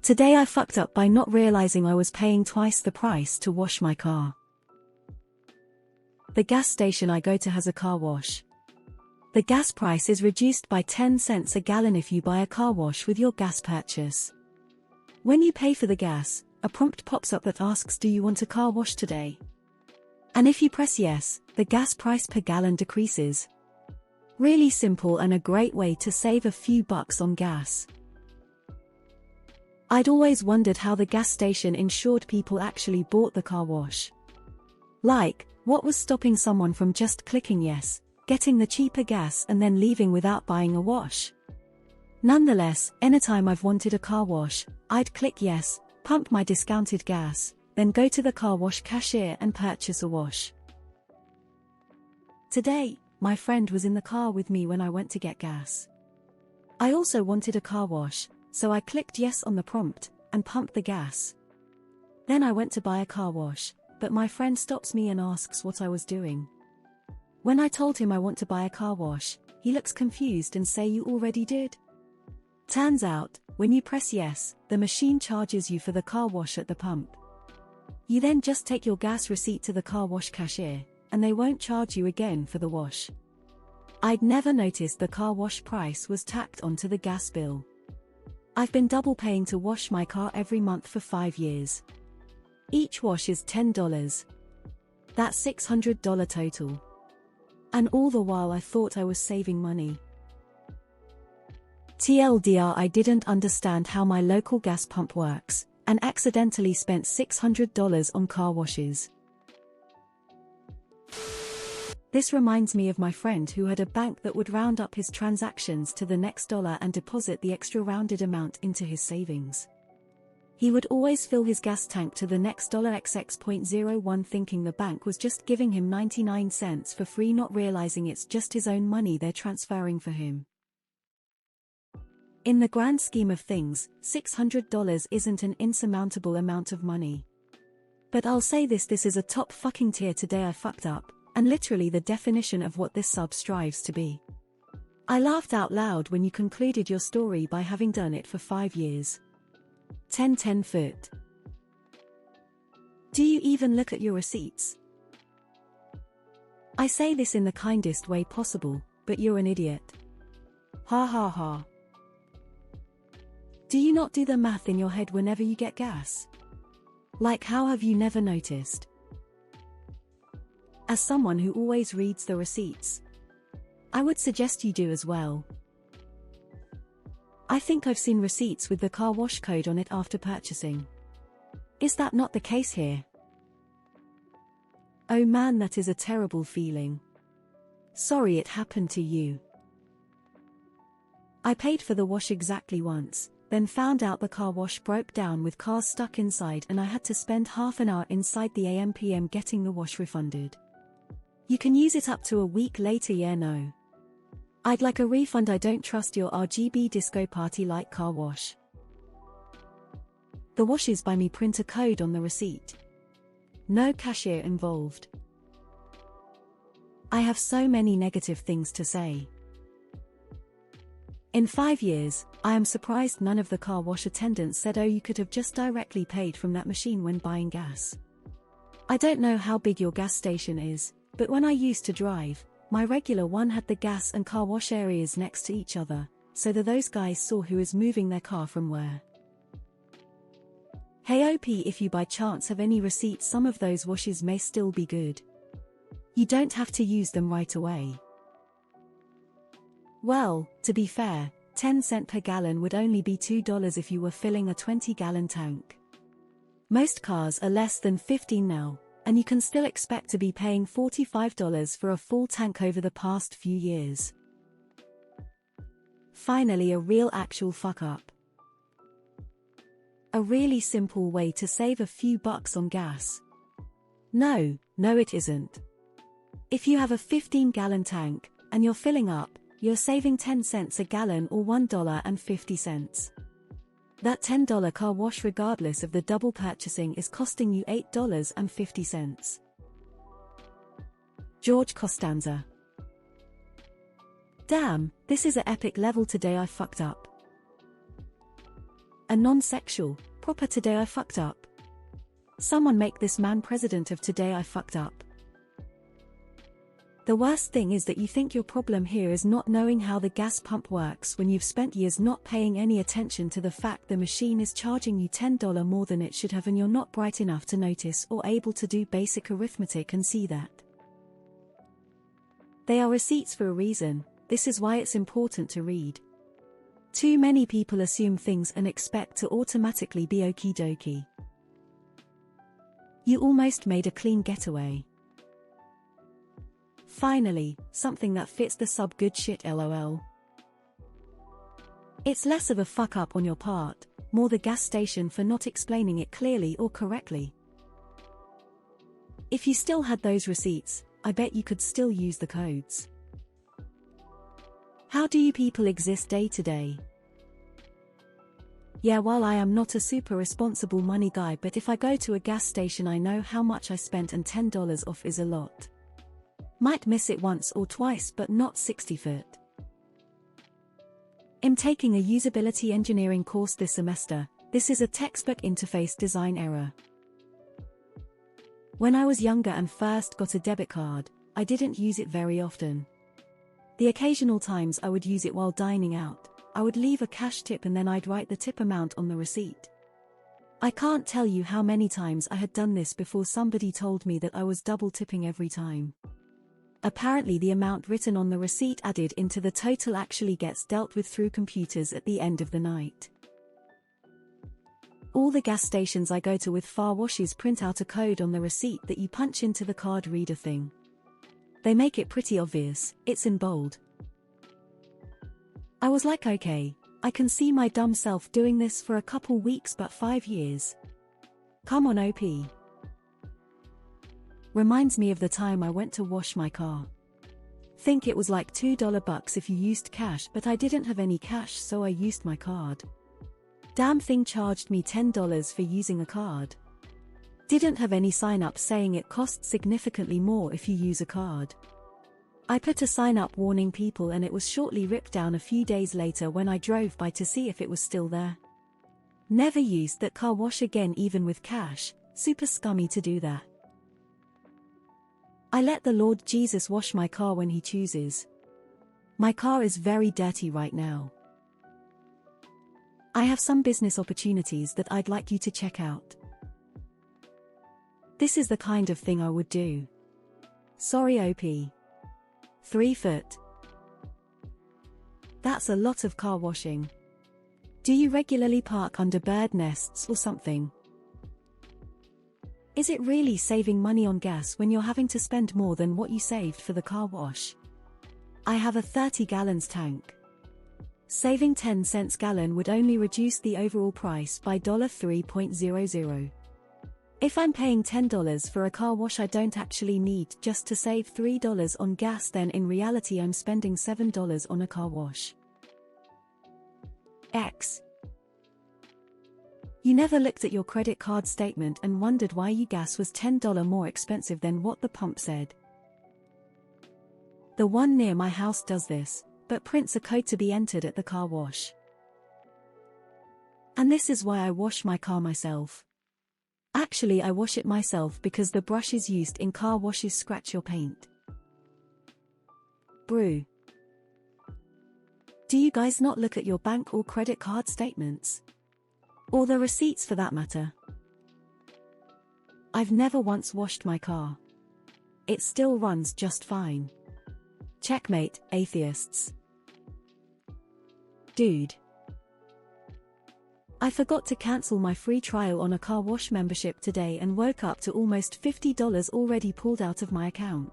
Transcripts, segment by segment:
Today I fucked up by not realizing I was paying twice the price to wash my car. The gas station I go to has a car wash. The gas price is reduced by 10 cents a gallon if you buy a car wash with your gas purchase. When you pay for the gas, a prompt pops up that asks, "Do you want a car wash today?" And if you press yes, the gas price per gallon decreases. Really simple and a great way to save a few bucks on gas. I'd always wondered how the gas station ensured people actually bought the car wash. Like, what was stopping someone from just clicking yes, getting the cheaper gas and then leaving without buying a wash? Nonetheless, anytime I've wanted a car wash, I'd click yes, pump my discounted gas, then go to the car wash cashier and purchase a wash. Today, my friend was in the car with me when I went to get gas. I also wanted a car wash, so I clicked yes on the prompt, and pumped the gas. Then I went to buy a car wash, but my friend stops me and asks what I was doing. When I told him I want to buy a car wash, he looks confused and say, "You already did?" Turns out, when you press yes, the machine charges you for the car wash at the pump. You then just take your gas receipt to the car wash cashier, and they won't charge you again for the wash. I'd never noticed the car wash price was tacked onto the gas bill. I've been double paying to wash my car every month for 5 years. Each wash is $10. That's $600 total. And all the while I thought I was saving money. TLDR, I didn't understand how my local gas pump works, and accidentally spent $600 on car washes. This reminds me of my friend who had a bank that would round up his transactions to the next dollar and deposit the extra rounded amount into his savings. He would always fill his gas tank to the next $XX.01 thinking the bank was just giving him 99 cents for free, not realizing it's just his own money they're transferring for him. In the grand scheme of things, $600 isn't an insurmountable amount of money. But I'll say this is a top fucking tier today I fucked up, and literally the definition of what this sub strives to be. I laughed out loud when you concluded your story by having done it for 5 years. 10 foot. Do you even look at your receipts? I say this in the kindest way possible, but you're an idiot. Ha ha ha. Do you not do the math in your head whenever you get gas? Like, how have you never noticed? As someone who always reads the receipts, I would suggest you do as well. I think I've seen receipts with the car wash code on it after purchasing. Is that not the case here? Oh man, that is a terrible feeling. Sorry it happened to you. I paid for the wash exactly once, then found out the car wash broke down with cars stuck inside and I had to spend half an hour inside the AM/PM getting the wash refunded. You can use it up to a week later. Yeah, no. I'd like a refund. I don't trust your RGB disco party like car wash. The wash is by me. Print a code on the receipt. No cashier involved. I have so many negative things to say. In 5 years, I am surprised none of the car wash attendants said, "Oh, you could have just directly paid from that machine when buying gas." I don't know how big your gas station is, but when I used to drive, my regular one had the gas and car wash areas next to each other, so that those guys saw who is moving their car from where. Hey OP, if you by chance have any receipts, some of those washes may still be good. You don't have to use them right away. Well, to be fair, 10 cents per gallon would only be $2 if you were filling a 20-gallon tank. Most cars are less than 15 now, and you can still expect to be paying $45 for a full tank over the past few years. Finally, a real actual fuck up. A really simple way to save a few bucks on gas. No, it isn't. If you have a 15-gallon tank, and you're filling up, you're saving 10 cents a gallon or $1.50. That $10 car wash, regardless of the double purchasing, is costing you $8.50. George Costanza. Damn, this is an epic level today. I fucked up. A non-sexual, proper today I fucked up. Someone make this man president of today I fucked up. The worst thing is that you think your problem here is not knowing how the gas pump works when you've spent years not paying any attention to the fact the machine is charging you $10 more than it should have and you're not bright enough to notice or able to do basic arithmetic and see that. They are receipts for a reason. This is why it's important to read. Too many people assume things and expect to automatically be okie dokie. You almost made a clean getaway. Finally, something that fits the sub good shit lol. It's less of a fuck up on your part, more the gas station for not explaining it clearly or correctly. If you still had those receipts, I bet you could still use the codes. How do you people exist day to day? Yeah, while I am not a super responsible money guy, but if I go to a gas station I know how much I spent and $10 off is a lot. Might miss it once or twice but not 60 foot. I'm taking a usability engineering course this semester. This is a textbook interface design error. When I was younger and first got a debit card, I didn't use it very often. The occasional times I would use it while dining out, I would leave a cash tip and then I'd write the tip amount on the receipt. I can't tell you how many times I had done this before somebody told me that I was double tipping every time. Apparently the amount written on the receipt added into the total actually gets dealt with through computers at the end of the night. All the gas stations I go to with car washes print out a code on the receipt that you punch into the card reader thing. They make it pretty obvious, it's in bold. I was like, okay, I can see my dumb self doing this for a couple weeks but 5 years. Come on OP. Reminds me of the time I went to wash my car. Think it was like $2 if you used cash, but I didn't have any cash so I used my card. Damn thing charged me $10 for using a card. Didn't have any sign up saying it costs significantly more if you use a card. I put a sign up warning people and it was shortly ripped down a few days later when I drove by to see if it was still there. Never used that car wash again even with cash, super scummy to do that. I let the Lord Jesus wash my car when he chooses. My car is very dirty right now. I have some business opportunities that I'd like you to check out. This is the kind of thing I would do. Sorry OP. 3 foot. That's a lot of car washing. Do you regularly park under bird nests or something? Is it really saving money on gas when you're having to spend more than what you saved for the car wash? I have a 30 gallons tank. Saving 10 cents gallon would only reduce the overall price by $3.00. If I'm paying $10 for a car wash I don't actually need just to save $3 on gas, then in reality I'm spending $7 on a car wash. X. You never looked at your credit card statement and wondered why your gas was $10 more expensive than what the pump said. The one near my house does this, but prints a code to be entered at the car wash. And this is why I wash my car myself. Actually I wash it myself because the brushes used in car washes scratch your paint. Brew. Do you guys not look at your bank or credit card statements? Or the receipts for that matter? I've never once washed my car. It still runs just fine. Checkmate, atheists. Dude. I forgot to cancel my free trial on a car wash membership today and woke up to almost $50 already pulled out of my account.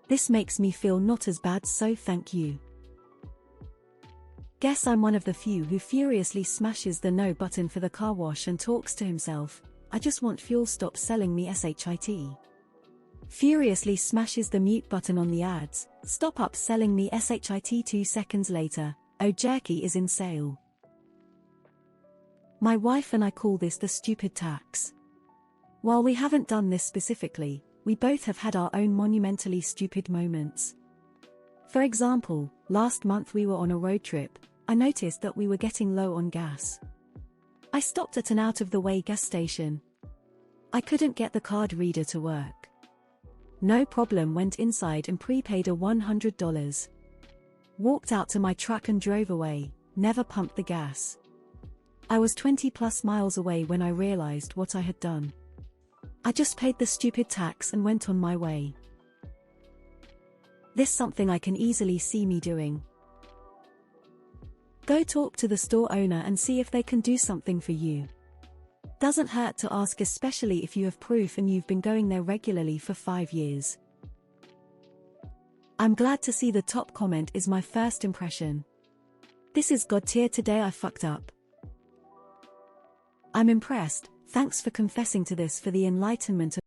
This makes me feel not as bad, so thank you. Guess I'm one of the few who furiously smashes the no button for the car wash and talks to himself, I just want fuel, stop selling me shit. Furiously smashes the mute button on the ads, stop upselling me shit. 2 seconds later, oh jerky is in sale. My wife and I call this the stupid tax. While we haven't done this specifically, we both have had our own monumentally stupid moments. For example, last month we were on a road trip. I noticed that we were getting low on gas. I stopped at an out-of-the-way gas station. I couldn't get the card reader to work. No problem, went inside and prepaid a $100. Walked out to my truck and drove away, never pumped the gas. I was 20+ miles away when I realized what I had done. I just paid the stupid tax and went on my way. This something I can easily see me doing. Go talk to the store owner and see if they can do something for you. Doesn't hurt to ask, especially if you have proof and you've been going there regularly for 5 years. I'm glad to see the top comment is my first impression. This is God tier. Today I fucked up. I'm impressed. Thanks for confessing to this for the enlightenment of